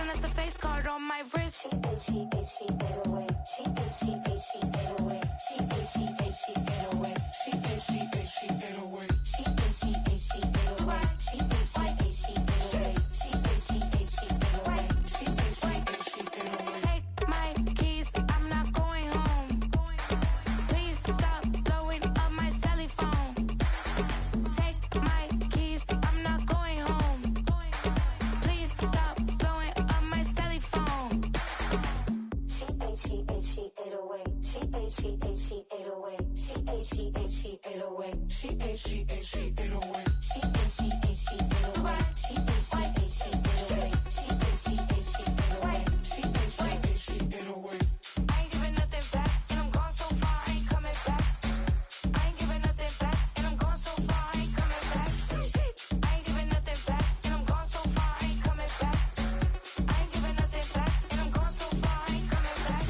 and that's the face card on my wrist. She 808. She 808. She 808. She 808. She 808. She 808. She 808. She 808. She 808. She 808. She 808. She 808. Take my keys, I'm not going home. Please stop blowing up my celly phone. Take my keys, I'm not going home. Please stop blowing up my celly phone. She 808. She 808. She 808. She 808. She 808. She 808. She 808. She 808. She 808. She 808. She 808. She 808. She 808. She 808. She 808. She 808. I ain't giving nothing back, and I'm gone so far, I ain't coming back. I ain't giving nothing back, and I'm gone so far, I ain't coming back. I ain't giving nothing back, and I'm gone so far, I ain't coming back. I ain't giving nothing back, and I'm gone so far, I ain't coming back.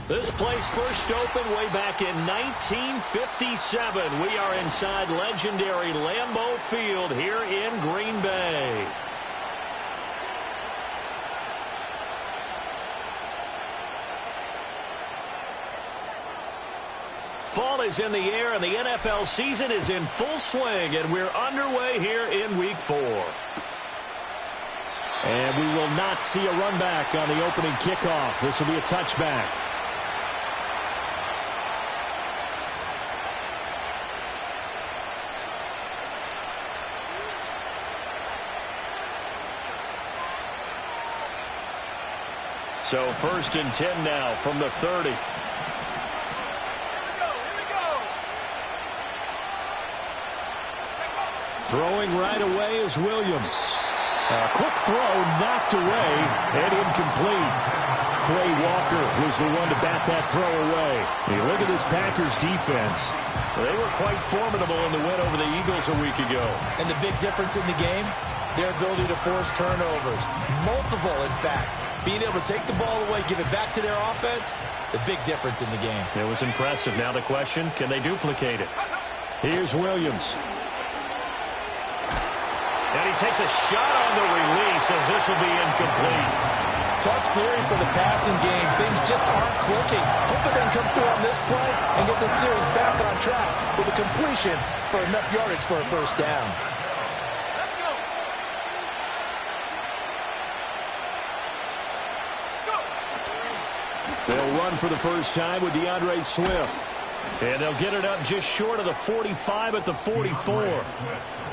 This place first opened way back in 1957. We are inside legendary Lambeau Field here in Green Bay. Fall is in the air, and the NFL season is in full swing, and we're underway here in Week 4. And we will not see a run back on the opening kickoff. This will be a touchback. So 1st and 10 now from the 30. Throwing right away is Williams. A quick throw knocked away and incomplete. Quay Walker was the one to bat that throw away. Hey, look at this Packers defense. They were quite formidable in the win over the Eagles a week ago. And the big difference in the game, their ability to force turnovers. Multiple, in fact. Being able to take the ball away, give it back to their offense, the big difference in the game. It was impressive. Now the question, can they duplicate it? Here's Williams. And he takes a shot on the release as this will be incomplete. Tough series for the passing game. Things just aren't clicking. Hoping they can come through on this play and get this series back on track with a completion for enough yardage for a first down. They'll run for the first time with DeAndre Swift. And they'll get it up just short of the 45 at the 44.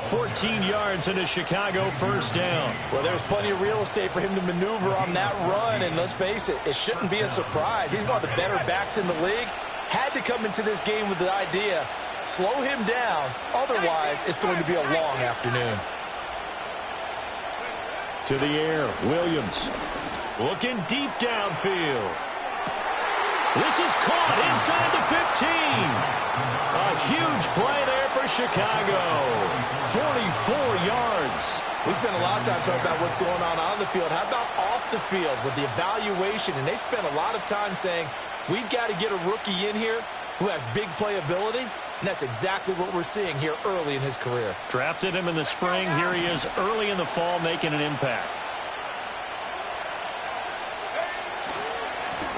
14 yards into Chicago, first down. Well, there's plenty of real estate for him to maneuver on that run. And let's face it, it shouldn't be a surprise. He's one of the better backs in the league. Had to come into this game with the idea, slow him down. Otherwise, it's going to be a long afternoon. To the air, Williams. Looking deep downfield. This is caught inside the 15. A huge play there for Chicago. 44 yards. We spent a lot of time talking about what's going on the field. How about off the field with the evaluation? And they spent a lot of time saying, we've got to get a rookie in here who has big playability. And that's exactly what we're seeing here early in his career. Drafted him in the spring. Here he is early in the fall making an impact.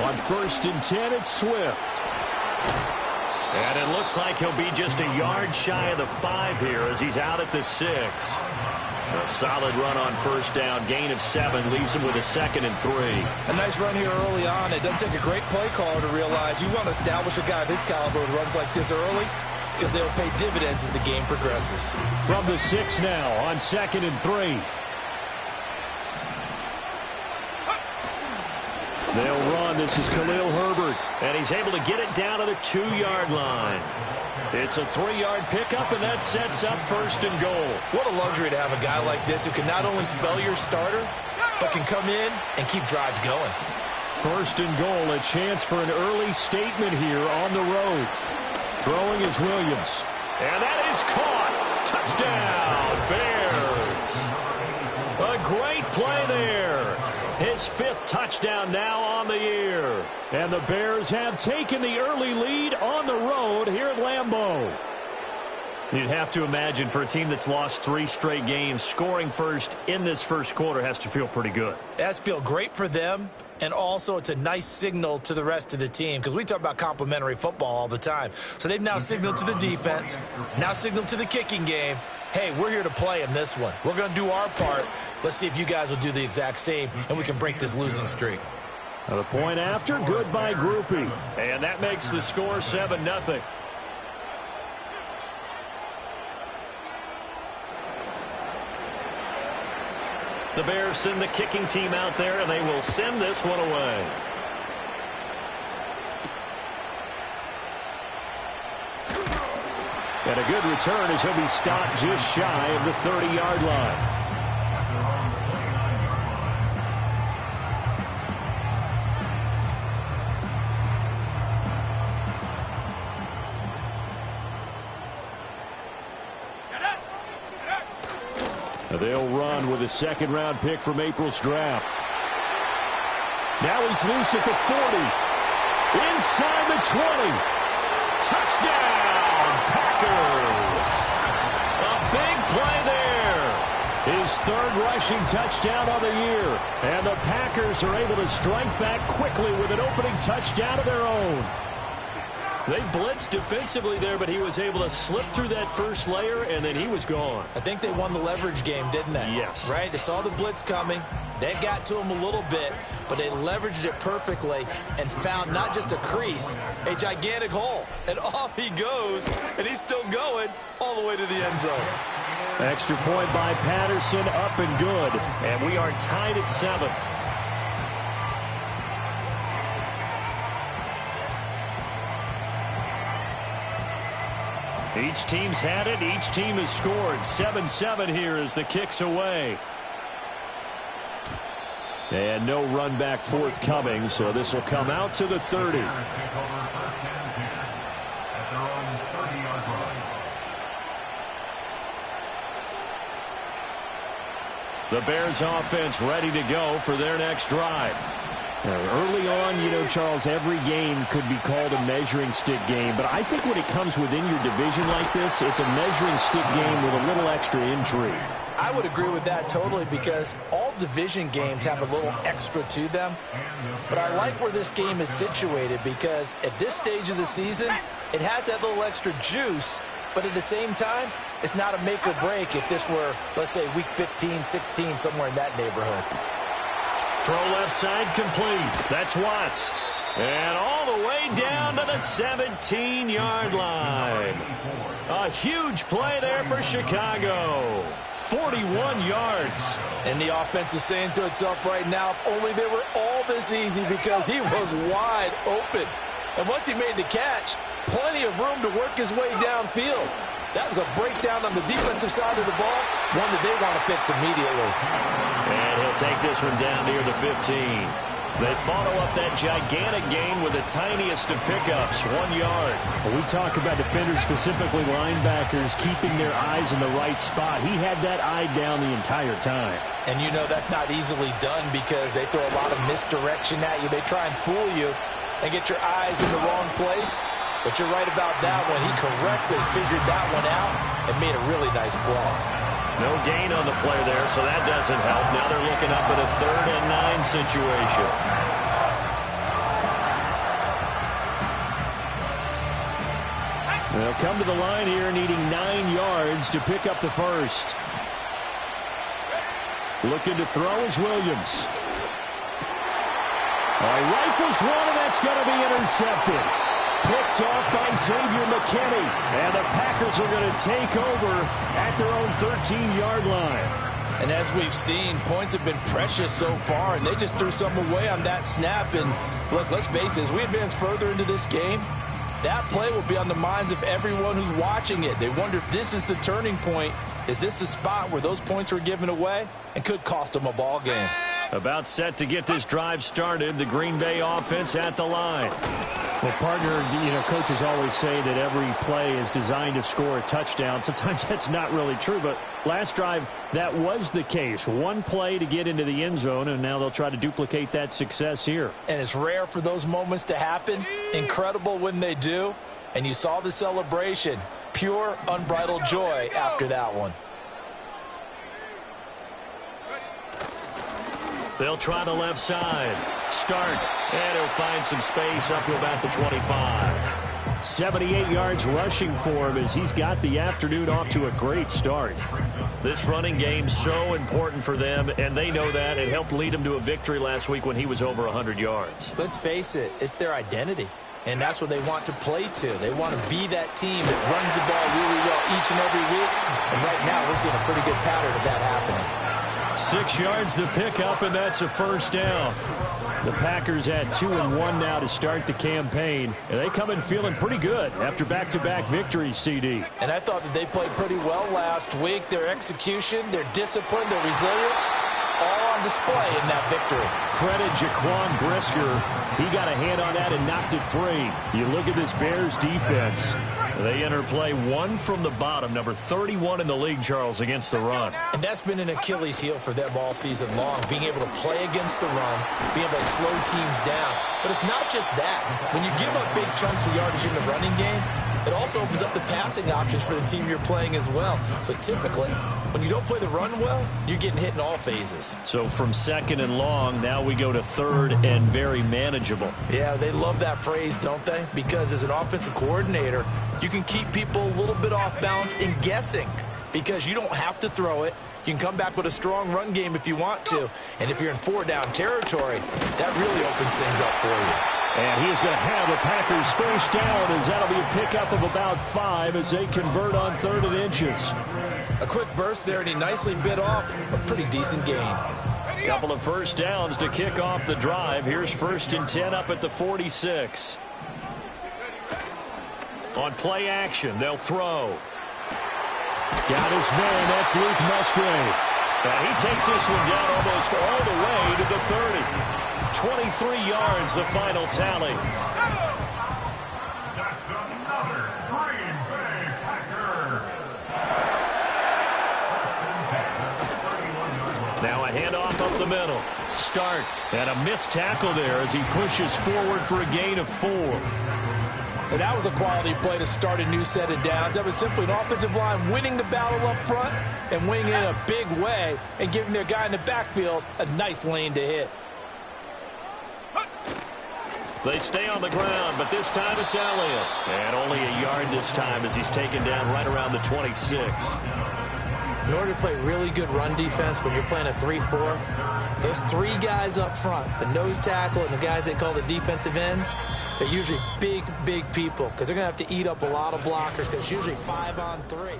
On 1st and 10, it's Swift. And it looks like he'll be just a yard shy of the 5 here as he's out at the 6. A solid run on 1st down. Gain of 7 leaves him with a 2nd and 3. A nice run here early on. It doesn't take a great play caller to realize you want to establish a guy of his caliber who runs like this early because they'll pay dividends as the game progresses. From the 6 now on 2nd and 3. They'll run. This is Khalil Herbert. And he's able to get it down to the 2-yard line. It's a 3-yard pickup, and that sets up 1st and goal. What a luxury to have a guy like this who can not only spell your starter, but can come in and keep drives going. 1st and goal, a chance for an early statement here on the road. Throwing is Williams. And that is caught. Touchdown, Bears. A great play there. His 5th touchdown now on the year. And the Bears have taken the early lead on the road here at Lambeau. You'd have to imagine for a team that's lost 3 straight games, scoring first in this first quarter has to feel pretty good. It has to feel great for them, and also it's a nice signal to the rest of the team because we talk about complimentary football all the time. So they've now signaled to the defense, now signaled to the kicking game, hey, we're here to play in this one. We're going to do our part. Let's see if you guys will do the exact same, and we can break this losing streak. The point after, good by Groupie. And that makes the score 7-0. The Bears send the kicking team out there, and they will send this one away. And a good return as he'll be stopped just shy of the 30-yard line. They'll run with a 2nd-round pick from April's draft. Now he's loose at the 40. Inside the 20. Touchdown, Packers. A big play there. His 3rd rushing touchdown of the year. And the Packers are able to strike back quickly with an opening touchdown of their own. They blitzed defensively there, but he was able to slip through that first layer, and then he was gone. I think they won the leverage game, didn't they? Yes. Right? They saw the blitz coming. That got to him a little bit, but they leveraged it perfectly and found not just a crease, a gigantic hole. And off he goes, and he's still going all the way to the end zone. Extra point by Patterson, up and good. And we are tied at 7. Each team's had it. Each team has scored. 7-7 here as the kick's away. And no run back forthcoming, so this will come out to the 30. The Bears offense ready to go for their next drive. Early on, you know, Charles, every game could be called a measuring stick game. But I think when it comes within your division like this, it's a measuring stick game with a little extra intrigue. I would agree with that totally because all division games have a little extra to them. But I like where this game is situated because at this stage of the season, it has that little extra juice. But at the same time, it's not a make or break if this were, let's say, week 15, 16, somewhere in that neighborhood. Throw left side complete. That's Watts. And all the way down to the 17-yard line. A huge play there for Chicago. 41 yards. And the offense is saying to itself right now, if only they were all this easy because he was wide open. And once he made the catch, plenty of room to work his way downfield. That was a breakdown on the defensive side of the ball, one that they want to fix immediately. And he'll take this one down near the 15. They follow up that gigantic gain with the tiniest of pickups, 1 yard. Well, we talk about defenders, specifically linebackers, keeping their eyes in the right spot. He had that eye down the entire time. And you know that's not easily done because they throw a lot of misdirection at you. They try and fool you and get your eyes in the wrong place. But you're right about that one. He correctly figured that one out and made a really nice play. No gain on the play there, so that doesn't help. Now they're looking up at a 3rd and 9 situation. They'll come to the line here needing 9 yards to pick up the first. Looking to throw is Williams. Rifles one, and that's going to be intercepted. Picked off by Xavier McKinney. And the Packers are going to take over at their own 13-yard line. And as we've seen, points have been precious so far, and they just threw some away on that snap. And look, let's face it, as we advance further into this game, that play will be on the minds of everyone who's watching it. They wonder if this is the turning point. Is this the spot where those points were given away and could cost them a ball game? About set to get this drive started, the Green Bay offense at the line. Well, partner, coaches always say that every play is designed to score a touchdown. Sometimes that's not really true, but last drive, that was the case. One play to get into the end zone, and now they'll try to duplicate that success here. And it's rare for those moments to happen. Incredible when they do. And you saw the celebration. Pure, unbridled joy after that one. They'll try the left side. Start. And he'll find some space up to about the 25. 78 yards rushing for him as he's got the afternoon off to a great start. This running game's so important for them, and they know that. It helped lead them to a victory last week when he was over 100 yards. Let's face it, it's their identity. And that's what they want to play to. They want to be that team that runs the ball really well each and every week. And right now, we're seeing a pretty good pattern of that happening. 6 yards to pick up, and that's a first down. The Packers at 2-1 now to start the campaign. And they come in feeling pretty good after back-to-back victories, CD. And I thought that they played pretty well last week. Their execution, their discipline, their resilience, all on display in that victory. Credit Jaquan Brisker. He got a hand on that and knocked it free. You look at this Bears defense. They enter play one from the bottom, number 31 in the league, Charles, against the run. And that's been an Achilles heel for them all season long, being able to play against the run, being able to slow teams down. But it's not just that. When you give up big chunks of yardage in the running game, it also opens up the passing options for the team you're playing as well. So typically, when you don't play the run well, you're getting hit in all phases. So from 2nd and long, now we go to 3rd and very manageable. Yeah, they love that phrase, don't they? Because as an offensive coordinator, you can keep people a little bit off balance and guessing because you don't have to throw it. You can come back with a strong run game if you want to. And if you're in 4-down territory, that really opens things up for you. And he is going to have the Packers first down as that'll be a pickup of about 5 as they convert on 3rd and inches. A quick burst there, and he nicely bit off a pretty decent gain. Couple of first downs to kick off the drive. Here's 1st and 10 up at the 46. On play action, they'll throw. Got his man, that's Luke Musgrave. He takes this one down almost all the way to the 30. 23 yards, the final tally. That's another Green Bay Packer. Now a handoff up the middle. Start. And a missed tackle there as he pushes forward for a gain of 4. And that was a quality play to start a new set of downs. That was simply an offensive line winning the battle up front and winning in a big way and giving their guy in the backfield a nice lane to hit. They stay on the ground, but this time it's Elliott. And only a yard this time as he's taken down right around the 26. In order to play really good run defense when you're playing a 3-4, those 3 guys up front, the nose tackle and the guys they call the defensive ends, they're usually big, big people because they're going to have to eat up a lot of blockers because it's usually 5 on 3.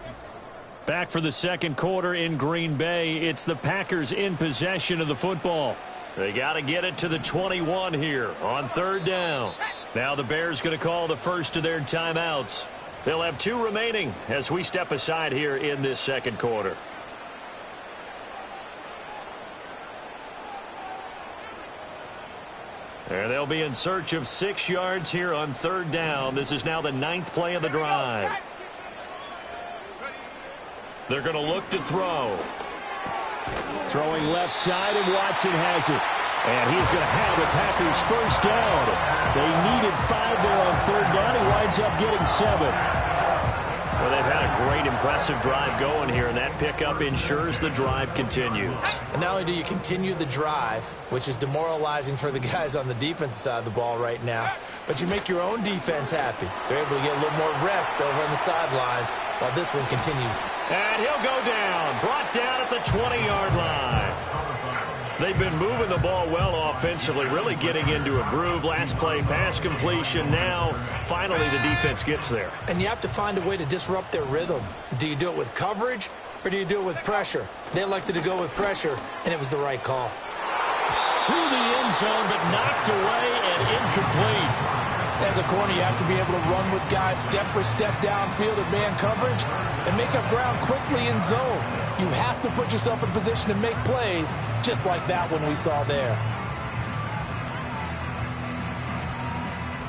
Back for the second quarter in Green Bay. It's the Packers in possession of the football. They got to get it to the 21 here on 3rd down. Now the Bears going to call the first of their timeouts. They'll have 2 remaining as we step aside here in this second quarter. And they'll be in search of 6 yards here on 3rd down. This is now the 9th play of the drive. They're going to look to throw. Throwing left side, and Watson has it. And he's going to have the Packers first down. They needed 5 there on 3rd down. He winds up getting 7. Well, they've had a great, impressive drive going here, and that pickup ensures the drive continues. And not only do you continue the drive, which is demoralizing for the guys on the defensive side of the ball right now, but you make your own defense happy. They're able to get a little more rest over on the sidelines while this one continues. And he'll go down, brought down at the 20-yard line. They've been moving the ball well offensively, really getting into a groove. Last play, pass completion. Now, finally, the defense gets there. And you have to find a way to disrupt their rhythm. Do you do it with coverage, or do you do it with pressure? They elected to go with pressure, and it was the right call. To the end zone, but knocked away and incomplete. As a corner, you have to be able to run with guys step for step downfield in man coverage and make up ground quickly in zone. You have to put yourself in position to make plays, just like that one we saw there.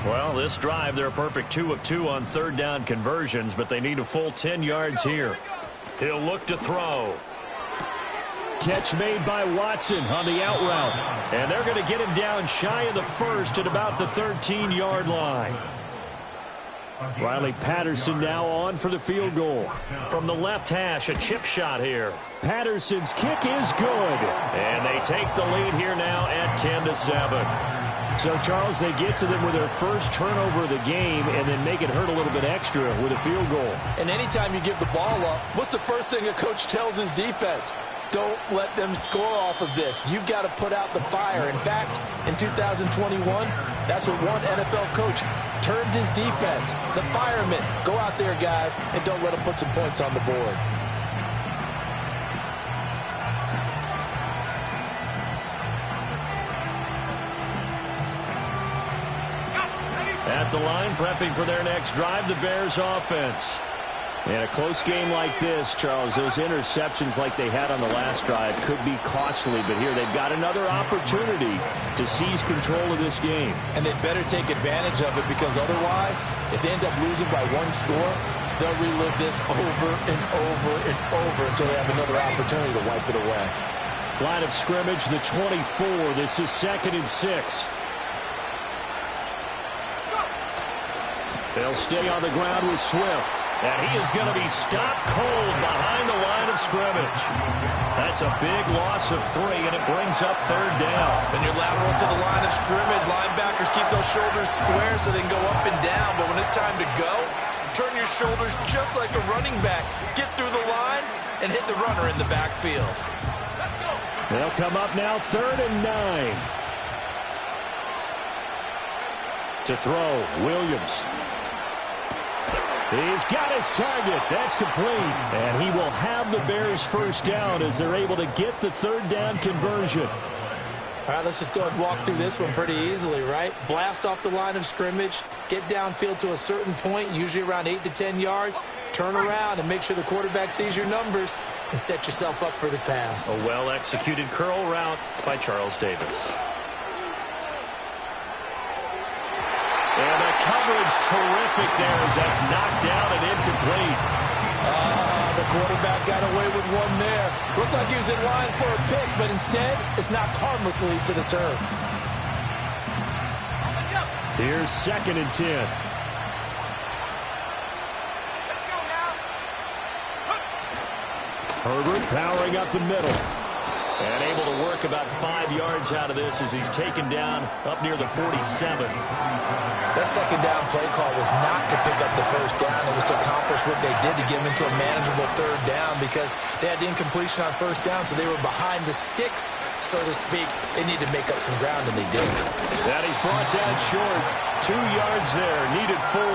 Well, this drive, they're a perfect 2 of 2 on 3rd down conversions, but they need a full 10 yards here. He'll look to throw. Catch made by Watson on the out route. And they're going to get him down shy of the 1st at about the 13-yard line. Riley Patterson now on for the field goal. From the left hash, a chip shot here. Patterson's kick is good. And they take the lead here now at 10-7. So, Charles, they get to them with their first turnover of the game and then make it hurt a little bit extra with a field goal. And anytime you give the ball up, what's the first thing a coach tells his defense? Don't let them score off of this. You've got to put out the fire. In fact, in 2021, that's what one NFL coach termed his defense. The firemen. Go out there, guys, and don't let them put some points on the board. At the line, prepping for their next drive, the Bears offense. In a close game like this, Charles, those interceptions like they had on the last drive could be costly, but here they've got another opportunity to seize control of this game. And they'd better take advantage of it, because otherwise, if they end up losing by 1 score, they'll relive this over and over and over until they have another opportunity to wipe it away. Line of scrimmage, the 24. This is 2nd and 6. They'll stay on the ground with Swift. And he is going to be stopped cold behind the line of scrimmage. That's a big loss of 3, and it brings up 3rd down. Then you're lateral to the line of scrimmage. Linebackers keep those shoulders square so they can go up and down. But when it's time to go, turn your shoulders just like a running back. Get through the line and hit the runner in the backfield. They'll come up now 3rd and 9. To throw, Williams. He's got his target. That's complete. And he will have the Bears first down as they're able to get the 3rd down conversion. All right, let's just go and walk through this one pretty easily, right? Blast off the line of scrimmage, get downfield to a certain point, usually around 8 to 10 yards, turn around and make sure the quarterback sees your numbers and set yourself up for the pass. A well-executed curl route by Charles Davis. And the coverage terrific there as that's knocked down and incomplete. The quarterback got away with one there. Looked like he was in line for a pick, but instead it's knocked harmlessly to the turf. Here's 2nd and 10. Herbert powering up the middle. And able to work about 5 yards out of this as he's taken down up near the 47. That second down play call was not to pick up the first down. It was to accomplish what they did to get him into a manageable 3rd down, because they had the incompletion on first down, so they were behind the sticks, so to speak. They needed to make up some ground, and they did. And he's brought down short. 2 yards there, needed 4.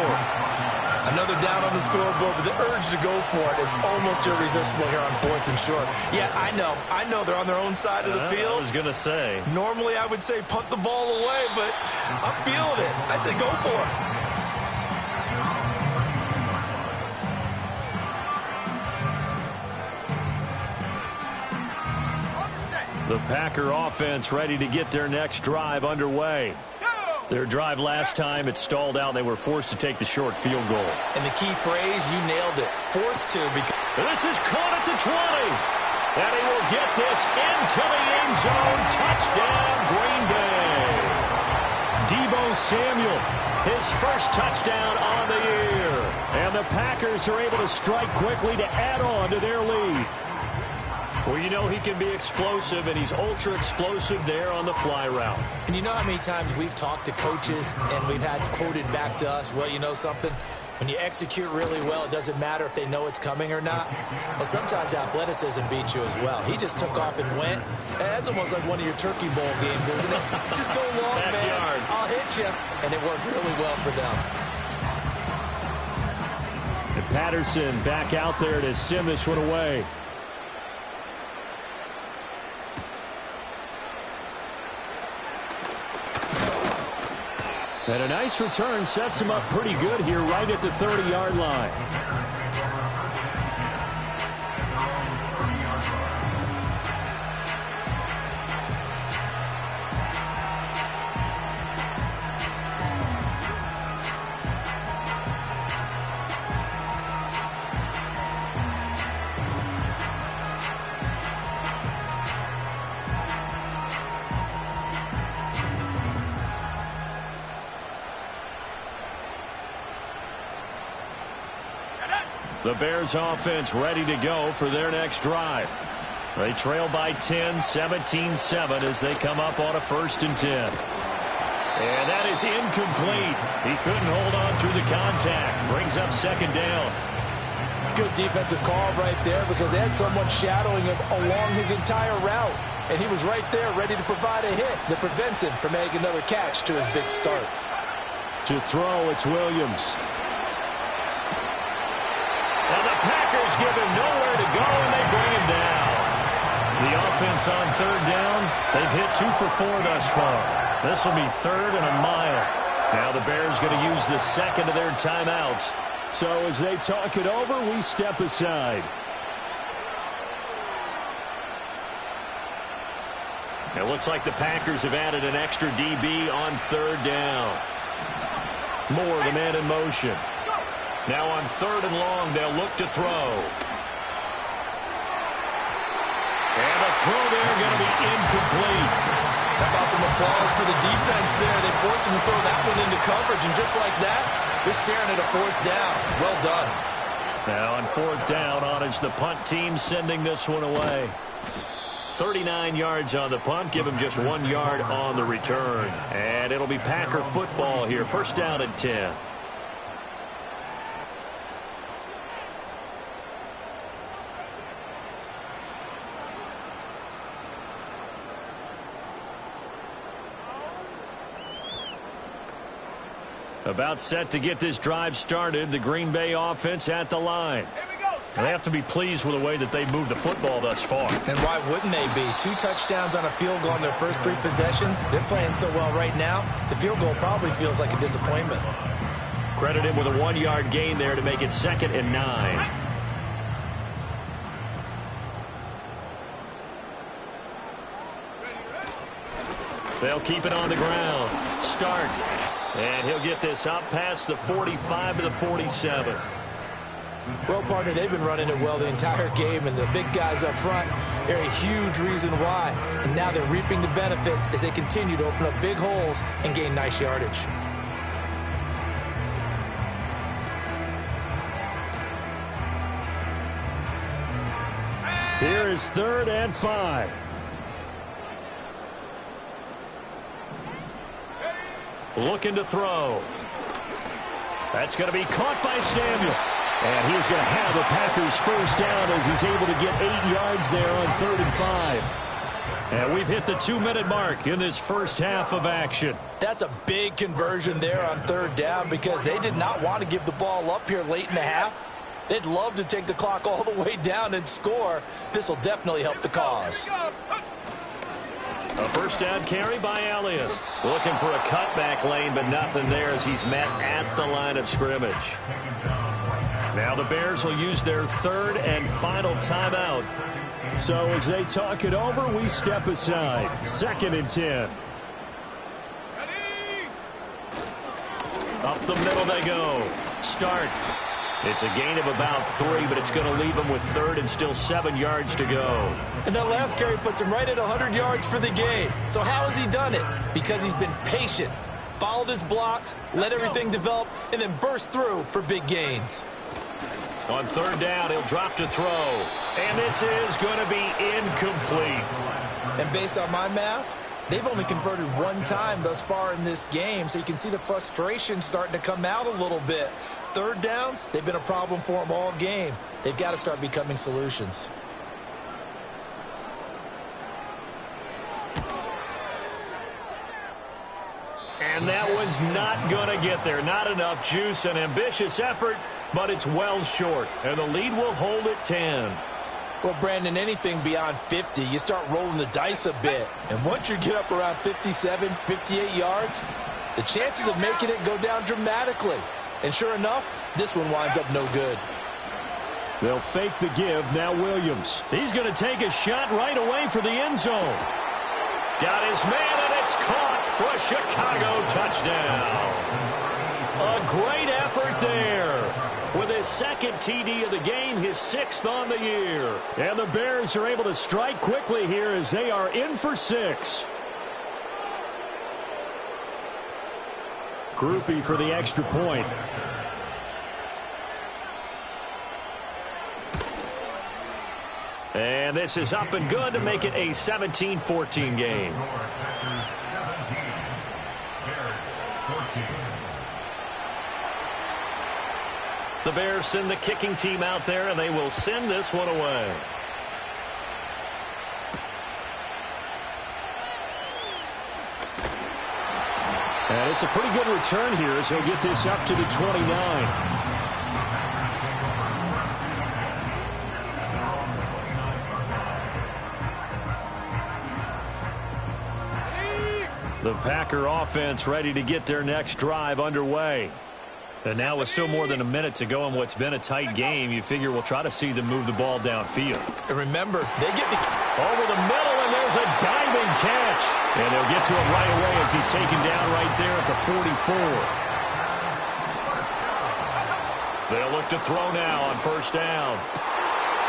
Another down on the scoreboard, but the urge to go for it is almost irresistible here on 4th and short. Yeah, I know they're on their own side of the field. I was going to say. Normally I would say punt the ball away, but I'm feeling it. I say go for it. The Packer offense ready to get their next drive underway. Their drive last time, it stalled out. They were forced to take the short field goal. And the key phrase, you nailed it, forced to. Because this is caught at the 20. And he will get this into the end zone. Touchdown, Green Bay. Deebo Samuel, his first touchdown on the year. And the Packers are able to strike quickly to add on to their lead. Well, you know he can be explosive, and he's ultra explosive there on the fly route. And you know how many times we've talked to coaches and we've had quoted back to us, well, you know something? When you execute really well, it doesn't matter if they know it's coming or not. Well, sometimes athleticism beats you as well. He just took off and went. That's almost like one of your Turkey Bowl games, isn't it? Just go long, Backyard. man. I'll hit you. And it worked really well for them. And Patterson back out there to send this one away. And a nice return sets him up pretty good here right at the 30-yard line. The Bears offense ready to go for their next drive. They trail by 10, 17-7 as they come up on a 1st and 10. And that is incomplete. He couldn't hold on through the contact. Brings up 2nd down. Good defensive call right there because they had someone shadowing him along his entire route. And he was right there ready to provide a hit that prevents him from making another catch to his big start. To throw, it's Williams. And the Packers give him nowhere to go, and they bring him down. The offense on 3rd down, they've hit 2 for 4 thus far. This will be 3rd and a mile. Now the Bears going to use the 2nd of their timeouts. So as they talk it over, we step aside. It looks like the Packers have added an extra DB on 3rd down. Moore, the man in motion. Now on 3rd and long, they'll look to throw. And the throw there going to be incomplete. How about some applause for the defense there? They forced him to throw that one into coverage, and just like that, they're staring at a 4th down. Well done. Now on 4th down, on is the punt team sending this one away. 39 yards on the punt, give him just 1 yard on the return. And it'll be Packer football here. 1st down and 10. About set to get this drive started. The Green Bay offense at the line. They have to be pleased with the way that they've moved the football thus far. And why wouldn't they be? 2 touchdowns on a field goal in their first 3 possessions. They're playing so well right now, the field goal probably feels like a disappointment. Credit him with a 1-yard gain there to make it 2nd and 9. They'll keep it on the ground. Start. And he'll get this up past the 45 to the 47. Well, partner, they've been running it well the entire game, and the big guys up front, they're a huge reason why. And now they're reaping the benefits as they continue to open up big holes and gain nice yardage. Here is 3rd and 5. Looking to throw. That's going to be caught by Samuel. And he's going to have the Packers 1st down as he's able to get 8 yards there on 3rd and 5. And we've hit the 2-minute mark in this first half of action. That's a big conversion there on 3rd down because they did not want to give the ball up here late in the half. They'd love to take the clock all the way down and score. This will definitely help the cause. A 1st down carry by Elliott. Looking for a cutback lane, but nothing there as he's met at the line of scrimmage. Now the Bears will use their 3rd and final timeout. So as they talk it over, we step aside. 2nd and 10. Up the middle they go. Start. It's a gain of about 3, but it's going to leave him with 3rd and still 7 yards to go. And that last carry puts him right at 100 yards for the game. So how has he done it? Because he's been patient, followed his blocks, let everything develop, and then burst through for big gains. On 3rd down, he'll drop to throw. And this is going to be incomplete. And based on my math, they've only converted 1 time thus far in this game, so you can see the frustration starting to come out a little bit. 3rd downs, they've been a problem for them all game. They've got to start becoming solutions. And that one's not going to get there. Not enough juice. An ambitious effort, but it's well short. And the lead will hold at 10. Well, Brandon, anything beyond 50, you start rolling the dice a bit. And once you get up around 57, 58 yards, the chances of making it go down dramatically. And sure enough, this one winds up no good. They'll fake the give. Now Williams. He's going to take a shot right away for the end zone. Got his man, and it's caught for a Chicago touchdown. A great effort there. With his 2nd TD of the game, his 6th on the year. And the Bears are able to strike quickly here as they are in for 6. Groupie for the extra point. And this is up and good to make it a 17-14 game. The Bears send the kicking team out there, and they will send this one away. And it's a pretty good return here as he'll get this up to the 29. The Packer offense ready to get their next drive underway. And now with still more than a minute to go in what's been a tight game, you figure we'll try to see them move the ball downfield. And remember, they get the over the middle, and there's a diving catch. And they'll get to him right away as he's taken down right there at the 44. They'll look to throw now on 1st down.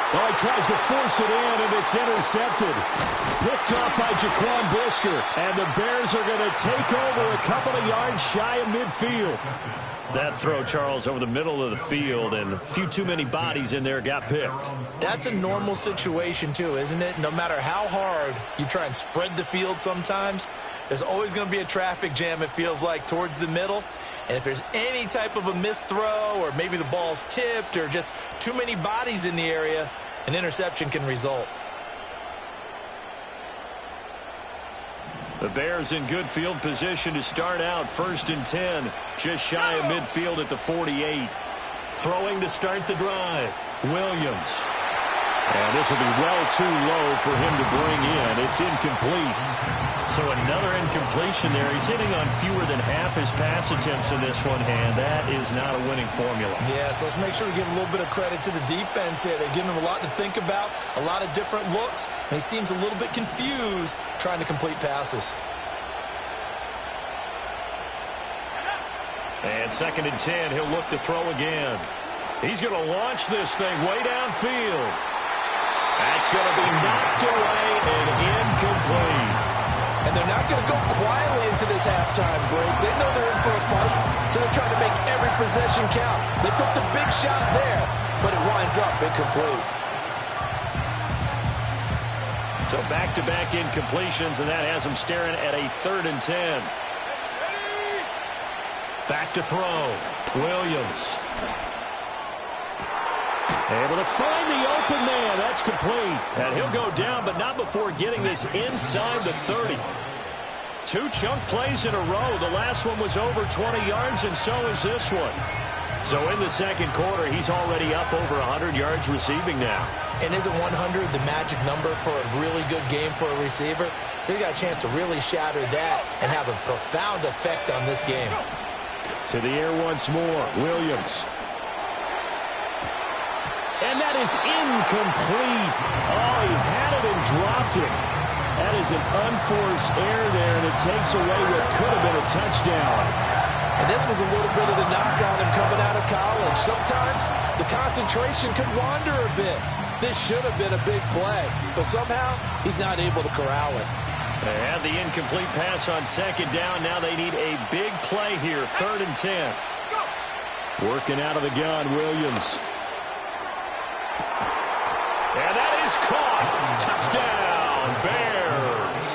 Oh, he tries to force it in, and it's intercepted. Picked up by Jaquan Brisker. And the Bears are going to take over a couple of yards shy of midfield. That throw, Charles, over the middle of the field, and a few too many bodies in there got picked. That's a normal situation, too, isn't it? No matter how hard you try and spread the field sometimes, there's always going to be a traffic jam, it feels like, towards the middle. And if there's any type of a missed throw, or maybe the ball's tipped, or just too many bodies in the area, an interception can result. The Bears in good field position to start out 1st and 10. Just shy of midfield at the 48. Throwing to start the drive. Williams. And this will be well too low for him to bring in. It's incomplete. So another incompletion there. He's hitting on fewer than half his pass attempts in this one, and that is not a winning formula. Yeah, so let's make sure we give a little bit of credit to the defense here. They're giving him a lot to think about, a lot of different looks, and he seems a little bit confused trying to complete passes. And 2nd and 10, he'll look to throw again. He's going to launch this thing way downfield. That's going to be knocked away and incomplete. And they're not going to go quietly into this halftime break. They know they're in for a fight, so they're trying to make every possession count. They took the big shot there, but it winds up incomplete. So back-to-back incompletions, and that has them staring at a 3rd and 10. Back to throw. Williams. Able to find the open man. That's complete. And he'll go down, but not before getting this inside the 30. 2 chunk plays in a row. The last one was over 20 yards, and so is this one. So in the 2nd quarter, he's already up over 100 yards receiving now. And isn't 100 the magic number for a really good game for a receiver? So he got a chance to really shatter that and have a profound effect on this game. To the air once more. Williams. And that is incomplete. Oh, he had it and dropped it. That is an unforced error there, and it takes away what could have been a touchdown. And this was a little bit of the knock on him coming out of college. Sometimes the concentration could wander a bit. This should have been a big play, but somehow he's not able to corral it. They had the incomplete pass on second down. Now they need a big play here, 3rd and 10. Working out of the gun, Williams. And that is caught. Touchdown, Bears.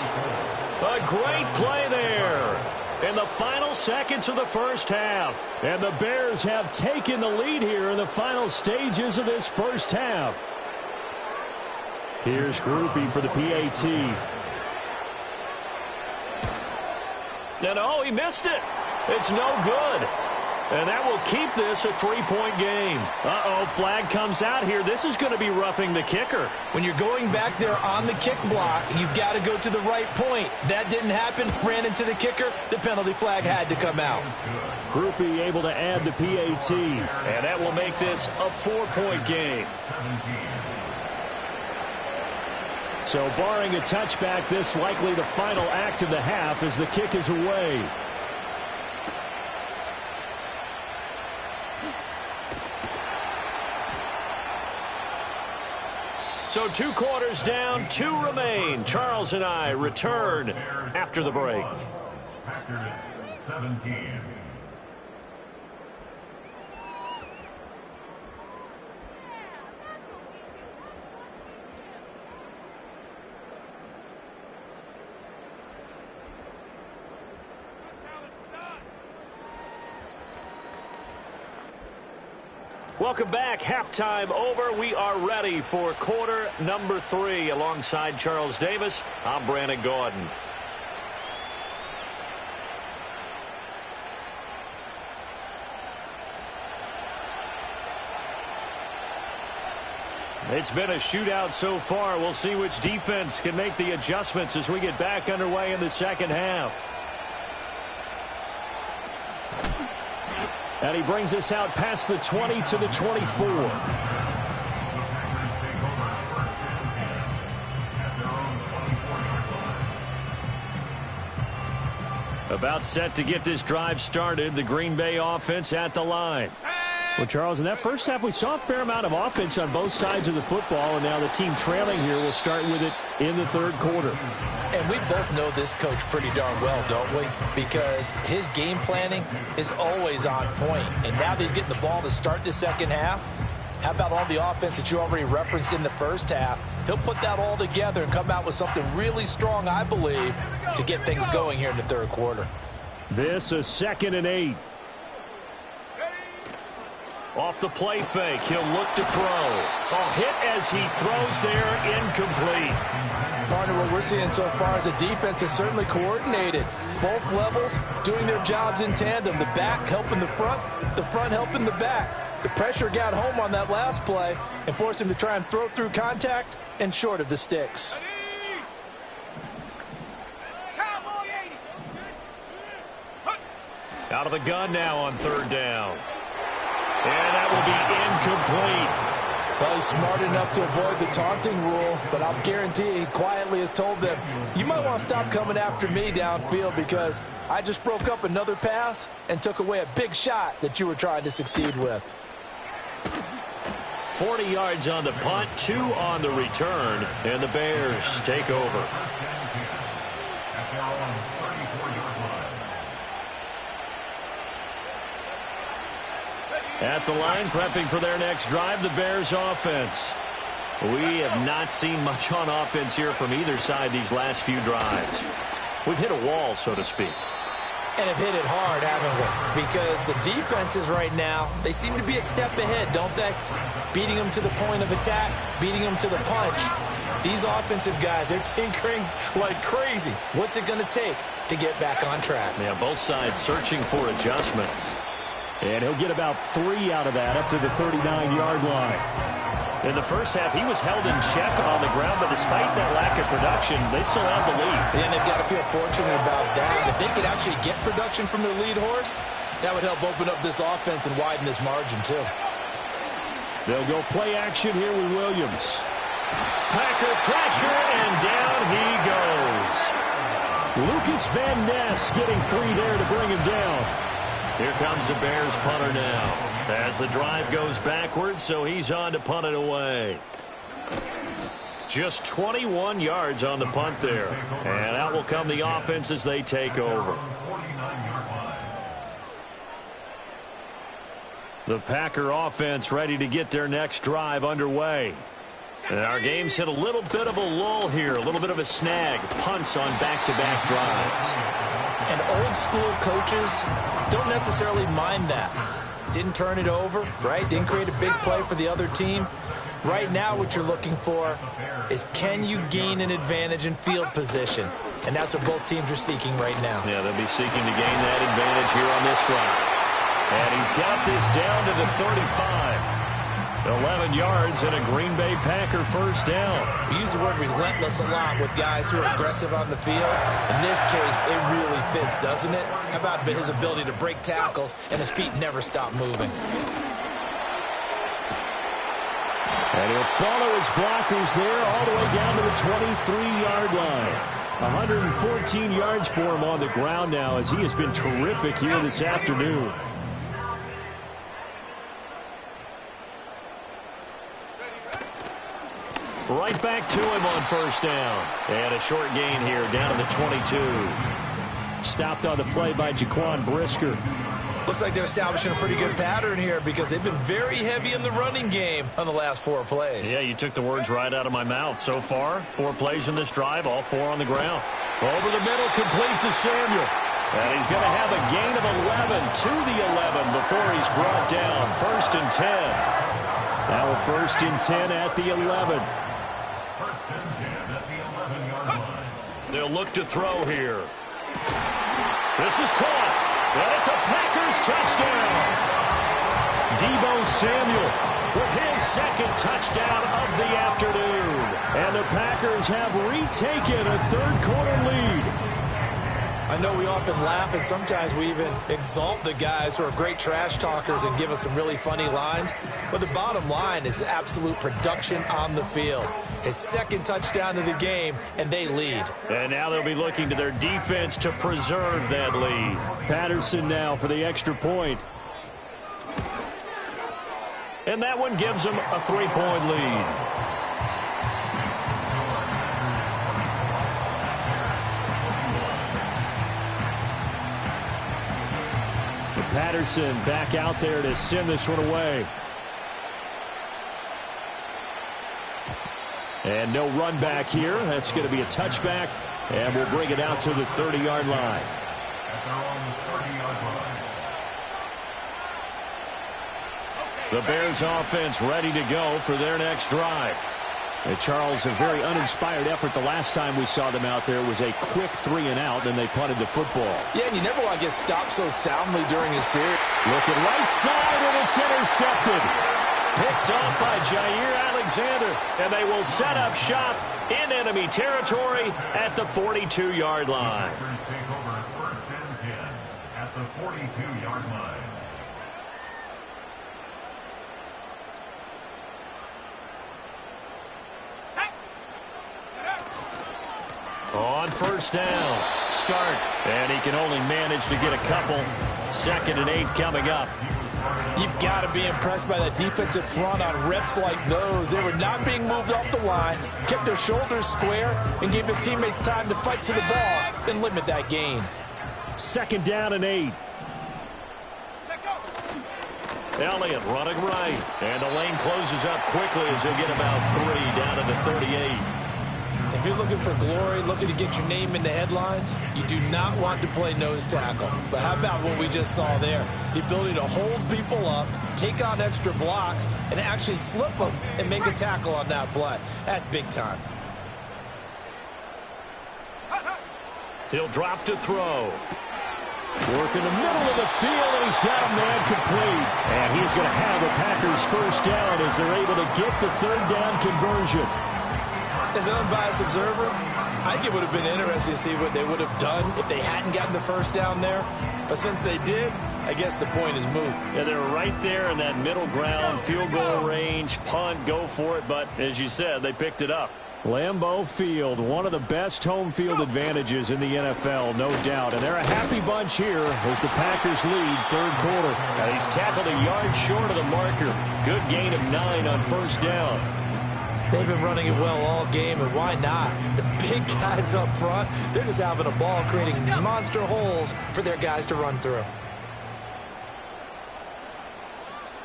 A great play there in the final seconds of the first half. And the Bears have taken the lead here in the final stages of this first half. Here's Groupie for the PAT. No, he missed it. It's no good. And that will keep this a 3-point game. Uh-oh, flag comes out here. This is going to be roughing the kicker. When you're going back there on the kick block, you've got to go to the right point. That didn't happen. Ran into the kicker. The penalty flag had to come out. Groupie able to add the PAT. And that will make this a 4-point game. So barring a touchback, this likely the final act of the half as the kick is away. So 2 quarters down, 2 remain. Charles and I return after the break. Packers 17. Welcome back. Halftime over. We are ready for quarter number 3. Alongside Charles Davis, I'm Brandon Gordon. It's been a shootout so far. We'll see which defense can make the adjustments as we get back underway in the second half. And he brings us out past the 20 to the 24. About set to get this drive started. The Green Bay offense at the line. Well, Charles, in that first half, we saw a fair amount of offense on both sides of the football, and now the team trailing here will start with it in the third quarter. And we both know this coach pretty darn well, don't we? Because his game planning is always on point. And now that he's getting the ball to start the second half, how about all the offense that you already referenced in the first half? He'll put that all together and come out with something really strong, I believe, to get things going here in the third quarter. This is 2nd and 8. Off the play fake, he'll look to throw. Oh, hit as he throws there, incomplete. Partner, what we're seeing so far is the defense is certainly coordinated. Both levels doing their jobs in tandem. The back helping the front helping the back. The pressure got home on that last play and forced him to try and throw through contact and short of the sticks. Out of the gun now on 3rd down. And that will be incomplete. Well, he's smart enough to avoid the taunting rule, but I'll guarantee he quietly has told them, you might want to stop coming after me downfield because I just broke up another pass and took away a big shot that you were trying to succeed with. 40 yards on the punt, 2 on the return, and the Bears take over. At the line, prepping for their next drive, the Bears offense. We have not seen much on offense here from either side these last few drives. We've hit a wall, so to speak. And have hit it hard, haven't we? Because the defenses right now, they seem to be a step ahead, don't they? Beating them to the point of attack, beating them to the punch. These offensive guys, they're tinkering like crazy. What's it going to take to get back on track? Yeah, both sides searching for adjustments. And he'll get about 3 out of that up to the 39-yard line. In the first half, he was held in check on the ground, but despite that lack of production, they still have the lead. And they've got to feel fortunate about that. If they could actually get production from their lead horse, that would help open up this offense and widen this margin, too. They'll go play action here with Williams. Packer pressure, and down he goes. Lucas Van Ness getting free there to bring him down. Here comes the Bears punter now. As the drive goes backwards, so he's on to punt it away. Just 21 yards on the punt there. And out will come the offense as they take over. The Packer offense ready to get their next drive underway. And our game's hit a little bit of a lull here, a little bit of a snag. Punts on back-to-back drives. And old school coaches don't necessarily mind that. Didn't turn it over, right? Didn't create a big play for the other team. Right now what you're looking for is, can you gain an advantage in field position? And that's what both teams are seeking right now. Yeah, they'll be seeking to gain that advantage here on this drive. And he's got this down to the 35. 11 yards and a Green Bay Packer first down. We use the word relentless a lot with guys who are aggressive on the field. In this case, it really fits, doesn't it? How about his ability to break tackles and his feet never stop moving? And he'll follow his blockers there all the way down to the 23-yard line. 114 yards for him on the ground now, as he has been terrific here this afternoon. Right back to him on first down. And a short gain here down to the 22. Stopped on the play by Jaquan Brisker. Looks like they're establishing a pretty good pattern here because they've been very heavy in the running game on the last 4 plays. Yeah, you took the words right out of my mouth. So far, 4 plays in this drive, all 4 on the ground. Over the middle, complete to Samuel. And he's going to have a gain of 11 to the 11 before he's brought down. 1st and 10. Now a 1st and 10 at the 11. They'll look to throw here. This is caught. And it's a Packers touchdown. Deebo Samuel with his 2nd touchdown of the afternoon. And the Packers have retaken a 3rd-quarter lead. I know we often laugh, and sometimes we even exalt the guys who are great trash talkers and give us some really funny lines. But the bottom line is absolute production on the field. His 2nd touchdown of the game, and they lead. And now they'll be looking to their defense to preserve that lead. Patterson now for the extra point. And that one gives them a 3-point lead. Patterson back out there to send this one away. And no run back here. That's going to be a touchback. And we'll bring it out to the 30-yard line. The Bears offense ready to go for their next drive. And Charles, a very uninspired effort the last time we saw them out there was a quick 3-and-out, and they punted the football. Yeah, and you never want to get stopped so soundly during a series. Looking right side, and it's intercepted. Picked off by Jair Alexander, and they will set up shop in enemy territory at the 42-yard line. Take over 1st and 10 at the 42-yard line. On first down, Stark, and he can only manage to get a couple. 2nd and 8 coming up. You've got to be impressed by that defensive front on reps like those. They were not being moved off the line, kept their shoulders square, and gave their teammates time to fight to the ball, then limit that gain. 2nd down and 8. Elliott running right, and the lane closes up quickly as he'll get about 3 down to the 38. If you're looking for glory, looking to get your name in the headlines, you do not want to play nose tackle. But how about what we just saw there? The ability to hold people up, take on extra blocks, and actually slip them and make a tackle on that play. That's big time. He'll drop to throw. Work in the middle of the field, and he's got a man complete. And he's going to have the Packers first down as they're able to get the 3rd down conversion. As an unbiased observer, I think it would have been interesting to see what they would have done if they hadn't gotten the first down there. But since they did, I guess the point is moot. Yeah, they're right there in that middle ground, field goal range, punt, go for it. But as you said, they picked it up. Lambeau Field, one of the best home field advantages in the NFL, no doubt. And they're a happy bunch here as the Packers lead third quarter. And he's tackled a yard short of the marker. Good gain of 9 on first down. They've been running it well all game, and why not? The big guys up front, they're just having a ball, creating monster holes for their guys to run through.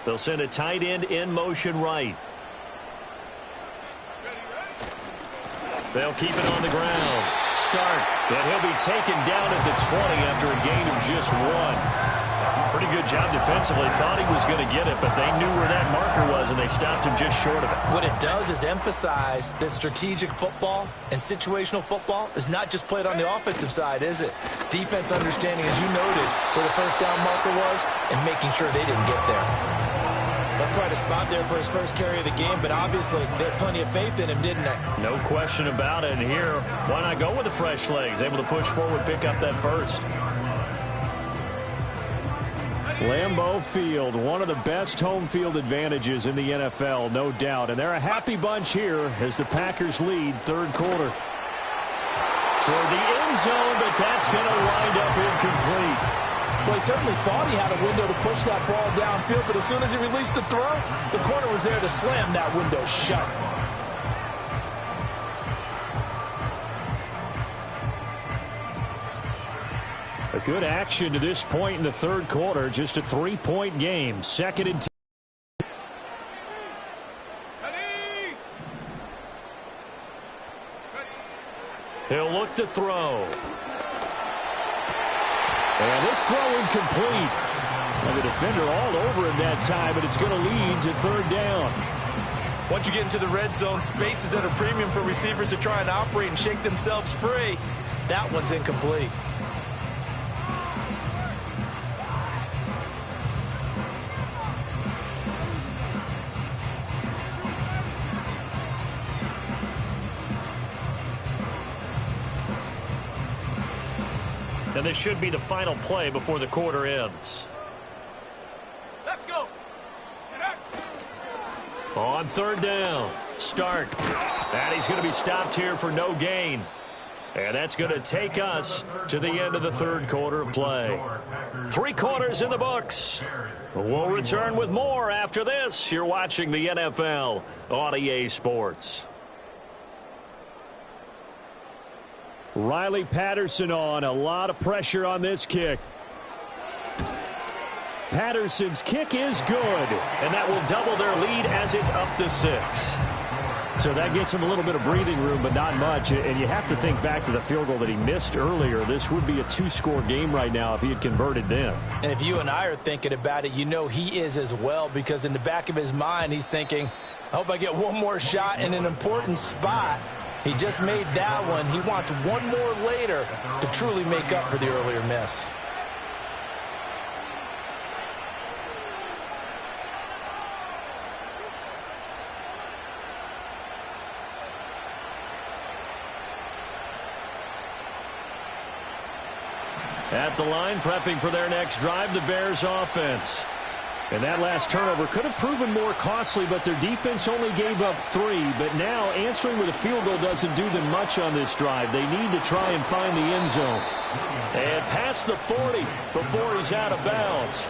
They'll send a tight end in motion right. They'll keep it on the ground. Stark, and he'll be taken down at the 20 after a gain of just 1. Pretty good job defensively. Thought he was going to get it, but they knew where that marker was, and they stopped him just short of it. What it does is emphasize that strategic football and situational football is not just played on the offensive side, is it? Defense understanding, as you noted, where the first down marker was and making sure they didn't get there. That's quite a spot there for his first carry of the game, but obviously they had plenty of faith in him, didn't they? No question about it. And here, why not go with the fresh legs? Able to push forward, pick up that first. Lambeau Field, one of the best home field advantages in the NFL, no doubt. And they're a happy bunch here as the Packers lead third quarter. Toward the end zone, but that's going to wind up incomplete. Well, he certainly thought he had a window to push that ball downfield, but as soon as he released the throw, the corner was there to slam that window shut. A good action to this point in the third quarter. Just a 3-point game. Second and 10. He'll look to throw. And this throw incomplete. And the defender all over him that time, but it's going to lead to third down. Once you get into the red zone, space is at a premium for receivers to try and operate and shake themselves free. That one's incomplete. And this should be the final play before the quarter ends. Let's go. On third down, Stark. And he's going to be stopped here for no gain. And that's going to take us to the end of the third quarter of play. 3 quarters in the books. We'll return with more after this. You're watching the NFL on EA Sports. Riley Patterson on. A lot of pressure on this kick. Patterson's kick is good. And that will double their lead as it's up to 6. So that gets him a little bit of breathing room, but not much. And you have to think back to the field goal that he missed earlier. This would be a 2-score game right now if he had converted then. And if you and I are thinking about it, you know he is as well, because in the back of his mind, he's thinking, I hope I get one more shot in an important spot. He just made that one. He wants one more later to truly make up for the earlier miss. At the line, prepping for their next drive, the Bears offense. And that last turnover could have proven more costly, but their defense only gave up 3. But now answering with a field goal doesn't do them much on this drive. They need to try and find the end zone. And past the 40 before he's out of bounds.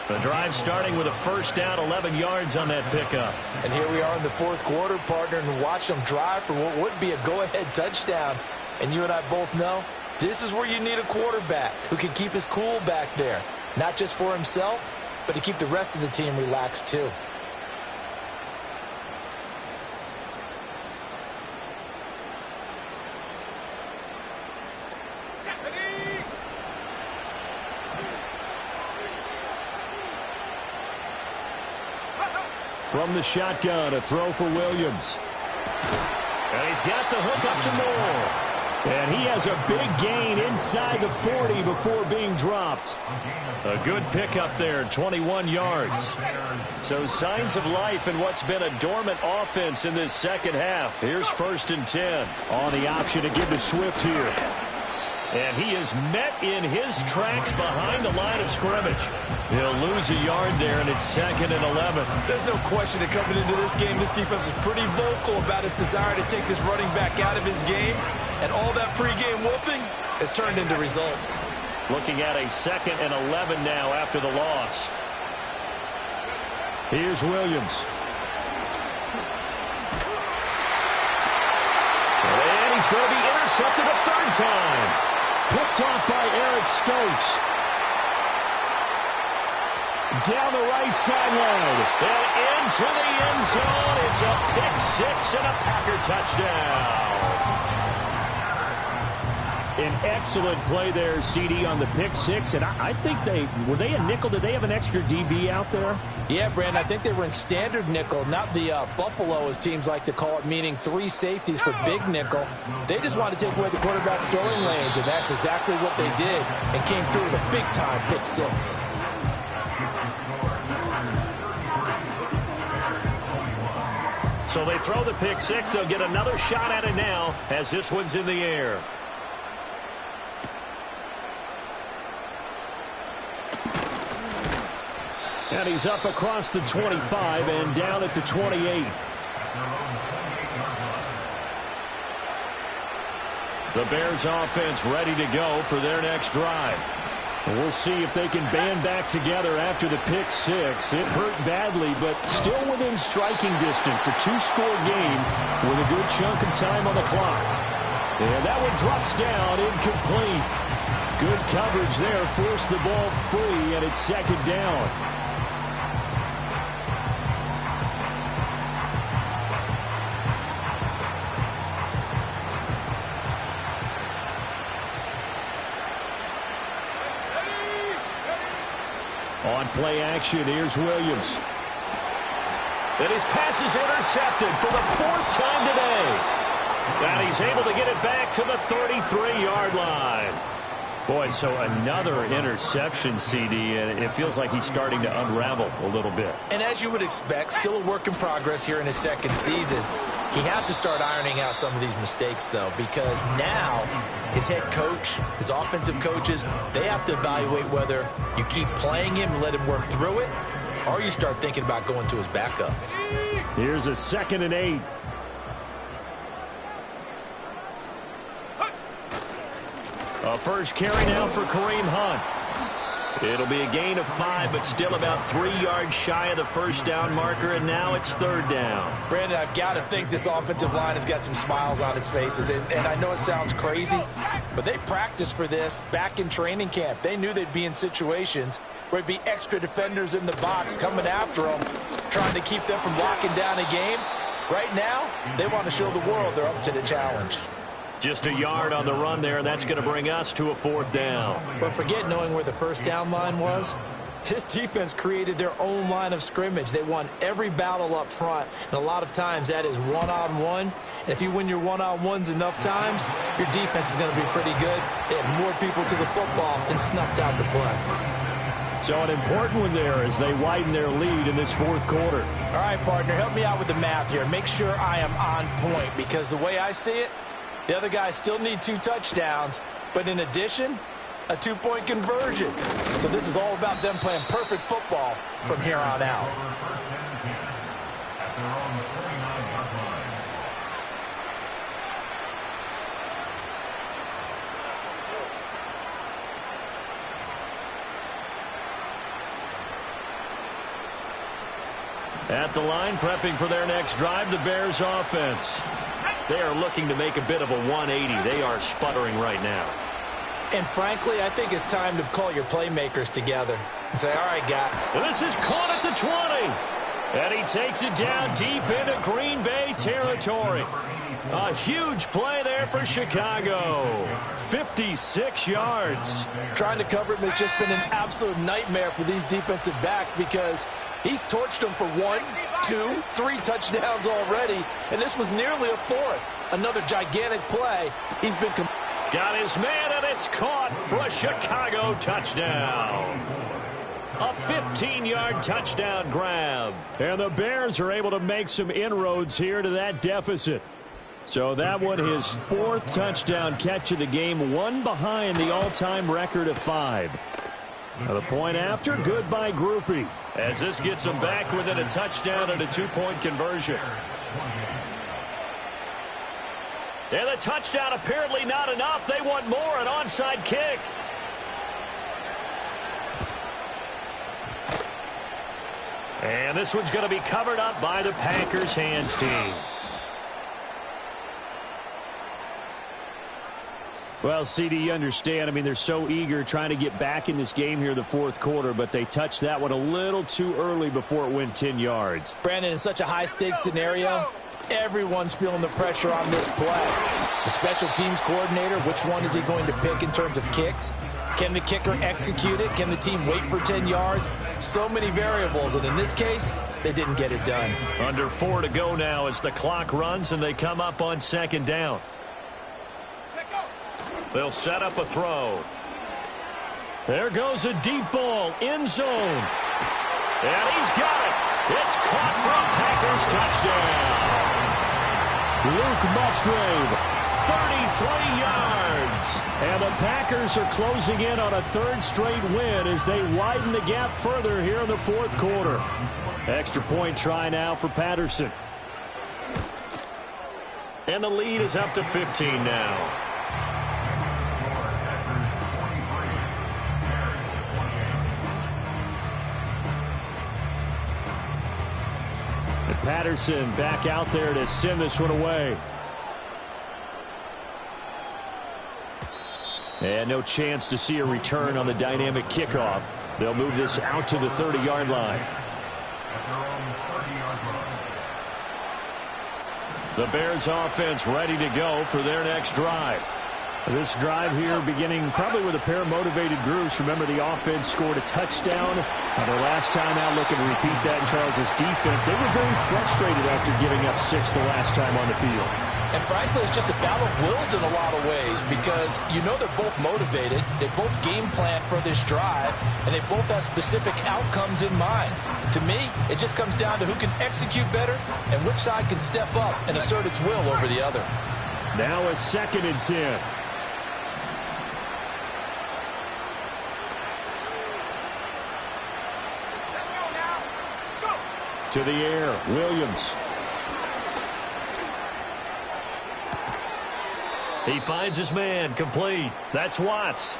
The drive starting with a first down, 11 yards on that pickup. And here we are in the fourth quarter, partner, and watch them drive for what would be a go-ahead touchdown. And you and I both know this is where you need a quarterback who can keep his cool back there. Not just for himself, but to keep the rest of the team relaxed too. From the shotgun, a throw for Williams. And he's got the hook up to Moore. And he has a big gain inside the 40 before being dropped. A good pickup there, 21 yards. So signs of life in what's been a dormant offense in this second half. Here's 1st and 10. On the option to give to Swift here. And he is met in his tracks behind the line of scrimmage. He'll lose a yard there, and it's 2nd and 11. There's no question that coming into this game, this defense is pretty vocal about its desire to take this running back out of his game. And all that pregame whooping has turned into results. Looking at a 2nd and 11 now after the loss. Here's Williams. And he's going to be intercepted a 3rd time. Picked off by Eric Stokes. Down the right sideline. And into the end zone. It's a pick 6 and a Packer touchdown. An excellent play there, CD, on the pick 6. And I think were they a nickel? Did they have an extra DB out there? Yeah, Brandon, I think they were in standard nickel, not the Buffalo, as teams like to call it, meaning 3 safeties for big nickel. They just wanted to take away the quarterback's throwing lanes, and that's exactly what they did, and came through with a big-time pick 6. So they throw the pick 6. They'll get another shot at it now as this one's in the air. And he's up across the 25 and down at the 28. The Bears offense ready to go for their next drive. We'll see if they can band back together after the pick 6. It hurt badly, but still within striking distance. A 2-score game with a good chunk of time on the clock. And that one drops down, incomplete. Good coverage there, forced the ball free, and it's 2nd down. On play action, here's Williams. And his pass is intercepted for the 4th time today. And he's able to get it back to the 33-yard line. Boy, so another interception, CD, and it feels like he's starting to unravel a little bit. And as you would expect, still a work in progress here in his 2nd season. He has to start ironing out some of these mistakes, though, because now his head coach, his offensive coaches, they have to evaluate whether you keep playing him and let him work through it, or you start thinking about going to his backup. Here's a 2nd and 8. A first carry now for Kareem Hunt. It'll be a gain of 5, but still about 3 yards shy of the 1st down marker, and now it's 3rd down. Brandon, I've got to think this offensive line has got some smiles on its faces, and I know it sounds crazy, but they practiced for this back in training camp. They knew they'd be in situations where it'd be extra defenders in the box coming after them, trying to keep them from locking down a game. Right now, they want to show the world they're up to the challenge. Just a yard on the run there, and that's going to bring us to a 4th down. But forget knowing where the 1st down line was. This defense created their own line of scrimmage. They won every battle up front, and a lot of times that is one-on-one. And if you win your one-on-ones enough times, your defense is going to be pretty good. They had more people to the football and snuffed out the play. So an important one there as they widen their lead in this 4th quarter. All right, partner, help me out with the math here. Make sure I am on point, because the way I see it, the other guys still need 2 touchdowns, but in addition, a 2-point conversion. So this is all about them playing perfect football from here on out. At the line, prepping for their next drive, the Bears offense. They are looking to make a bit of a 180. They are sputtering right now. And frankly, I think it's time to call your playmakers together and say, all right, guy. This is caught at the 20. And he takes it down deep into Green Bay territory. A huge play there for Chicago. 56 yards. Trying to cover him has just been an absolute nightmare for these defensive backs, because he's torched them for 1, 2, 3 touchdowns already, and this was nearly a 4th. Another gigantic play. He's been... Got his man, and it's caught for a Chicago touchdown. A 15-yard touchdown grab. And the Bears are able to make some inroads here to that deficit. So that one, his 4th touchdown catch of the game, one behind the all-time record of 5. The point after, good by Groupie, as this gets him back within a touchdown and a 2-point conversion. And the touchdown apparently not enough. They want more, an onside kick. And this one's going to be covered up by the Packers hands team. Well, CD, you understand. I mean, they're so eager trying to get back in this game here the 4th quarter, but they touched that one a little too early before it went 10 yards. Brandon, in such a high-stakes scenario, everyone's feeling the pressure on this play. The special teams coordinator, which one is he going to pick in terms of kicks? Can the kicker execute it? Can the team wait for 10 yards? So many variables, and in this case, they didn't get it done. Under 4 to go now as the clock runs and they come up on 2nd down. They'll set up a throw. There goes a deep ball, end zone. And he's got it. It's caught for a Packers touchdown. Luke Musgrave, 33 yards. And the Packers are closing in on a 3rd straight win as they widen the gap further here in the 4th quarter. Extra point try now for Patterson. And the lead is up to 15 now. And Patterson back out there to send this one away. And no chance to see a return on the dynamic kickoff. They'll move this out to the 30-yard line. The Bears offense ready to go for their next drive. This drive here beginning probably with a pair of motivated groups. Remember, the offense scored a touchdown their last time out, looking to repeat that in Charles' defense. They were very frustrated after giving up 6 the last time on the field. And frankly, it's just a battle of wills in a lot of ways because you know they're both motivated. They both game plan for this drive, and they both have specific outcomes in mind. To me, it just comes down to who can execute better and which side can step up and assert its will over the other. Now a 2nd and 10. To the air, Williams. He finds his man, complete. That's Watts.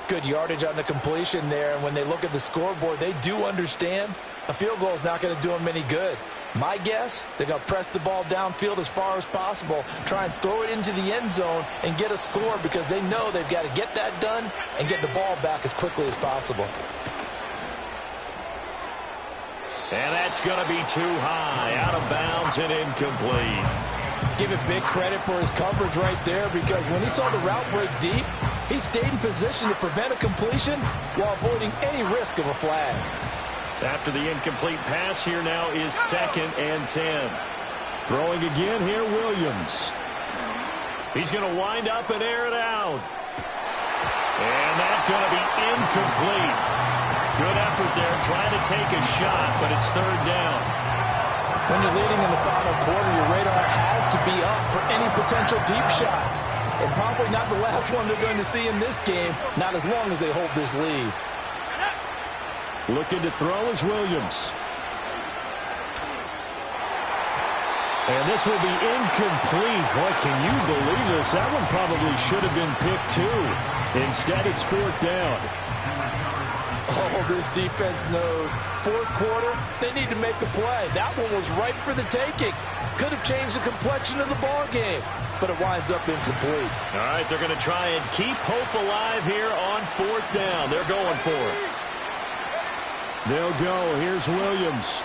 Good yardage on the completion there, and when they look at the scoreboard, they do understand a field goal is not going to do them any good. My guess, they're going to press the ball downfield as far as possible, try and throw it into the end zone and get a score because they know they've got to get that done and get the ball back as quickly as possible. And that's going to be too high, out of bounds and incomplete. Give it big credit for his coverage right there because when he saw the route break deep, he stayed in position to prevent a completion while avoiding any risk of a flag. After the incomplete pass, here now is 2nd and 10. Throwing again here, Williams. He's going to wind up and air it out. And that's going to be incomplete. Good effort there, trying to take a shot, but it's 3rd down. When you're leading in the final quarter, your radar has to be up for any potential deep shots. And probably not the last one they're going to see in this game, not as long as they hold this lead. Looking to throw is Williams. And this will be incomplete. Boy, can you believe this? That one probably should have been picked too. Instead, it's 4th down. Oh, this defense knows. 4th quarter, they need to make a play. That one was ripe for the taking. Could have changed the complexion of the ball game, but it winds up incomplete. All right, they're going to try and keep hope alive here on 4th down. They're going for it. They'll go. Here's Williams.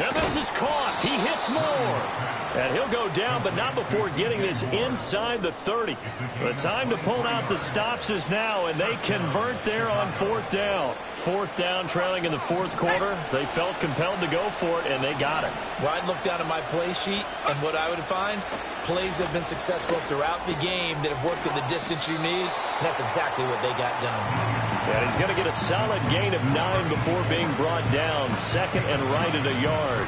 And this is caught. He hits more. And he'll go down, but not before getting this inside the 30. The time to pull out the stops is now, and they convert there on 4th down. 4th down, trailing in the 4th quarter. They felt compelled to go for it, and they got it. Well, I'd look down at my play sheet, and what I would find, plays have been successful throughout the game that have worked in the distance you need, and that's exactly what they got done. And he's going to get a solid gain of 9 before being brought down. 2nd and right at a yard.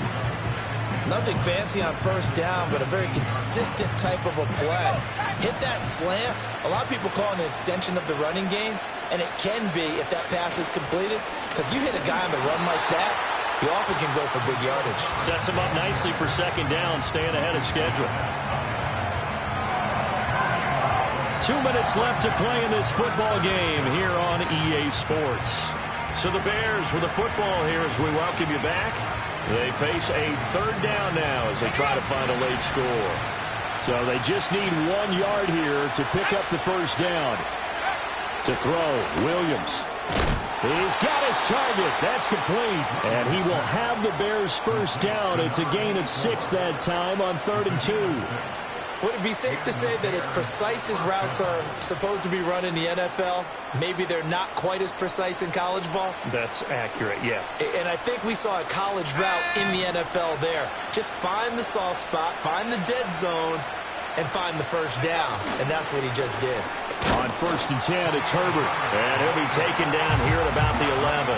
Nothing fancy on first down, but a very consistent type of a play. Hit that slant. A lot of people call it an extension of the running game, and it can be if that pass is completed, because you hit a guy on the run like that, he often can go for big yardage. Sets him up nicely for second down, staying ahead of schedule. 2 minutes left to play in this football game here on EA Sports. So the Bears with the football here as we welcome you back. They face a third down now as they try to find a late score. So they just need 1 yard here to pick up the first down. To throw, Williams. He's got his target. That's complete. And he will have the Bears first down. It's a gain of 6 that time on 3rd and 2. Would it be safe to say that as precise as routes are supposed to be run in the NFL, maybe they're not quite as precise in college ball? That's accurate, yeah. And I think we saw a college route in the NFL there. Just find the soft spot, find the dead zone, and find the first down. And that's what he just did. On 1st and 10, it's Herbert. And he'll be taken down here at about the 11.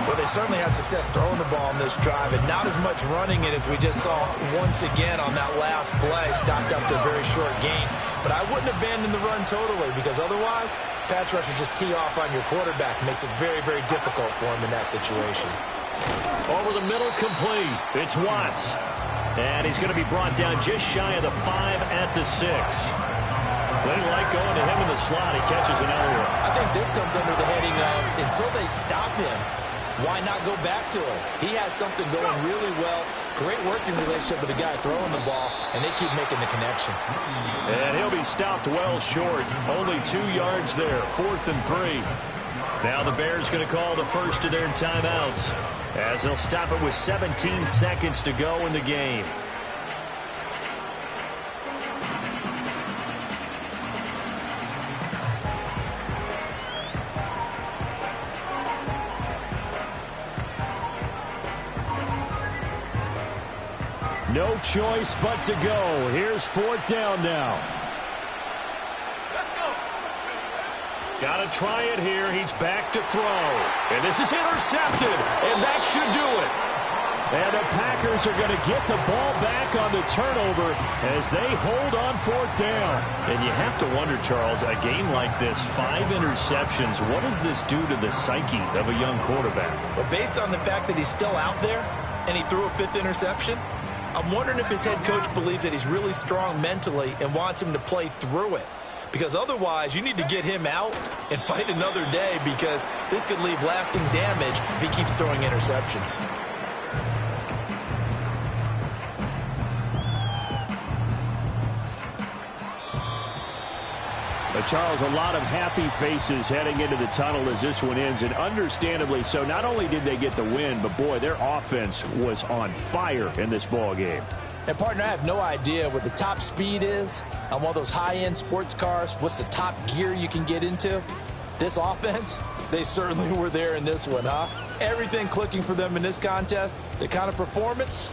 Well, they certainly had success throwing the ball on this drive, and not as much running it as we just saw once again on that last play. Stopped after a very short gain. But I wouldn't abandon the run totally, because otherwise, pass rushers just tee off on your quarterback. Makes it very, very difficult for him in that situation. Over the middle, complete. It's Watts. And he's going to be brought down just shy of the 5 at the 6. They like going to him in the slot. He catches an error. I think this comes under the heading of until they stop him, why not go back to him? He has something going really well. Great working relationship with the guy throwing the ball, and they keep making the connection. And he'll be stopped well short. Only 2 yards there. 4th and 3. Now the Bears going to call the first of their timeouts as they'll stop it with 17 seconds to go in the game. No choice but to go. Here's 4th down now. Got to try it here. He's back to throw. And this is intercepted. And that should do it. And the Packers are going to get the ball back on the turnover as they hold on 4th down. And you have to wonder, Charles, a game like this, 5 interceptions, what does this do to the psyche of a young quarterback? Well, based on the fact that he's still out there and he threw a 5th interception, I'm wondering if his head coach believes that he's really strong mentally and wants him to play through it. Because otherwise, you need to get him out and fight another day, because this could leave lasting damage if he keeps throwing interceptions. But Charles, a lot of happy faces heading into the tunnel as this one ends, and understandably so. Not only did they get the win, but boy, their offense was on fire in this ball game. And partner, I have no idea what the top speed is on one of those high-end sports cars. What's the top gear you can get into? This offense, they certainly were there in this one, huh? Everything clicking for them in this contest. The kind of performance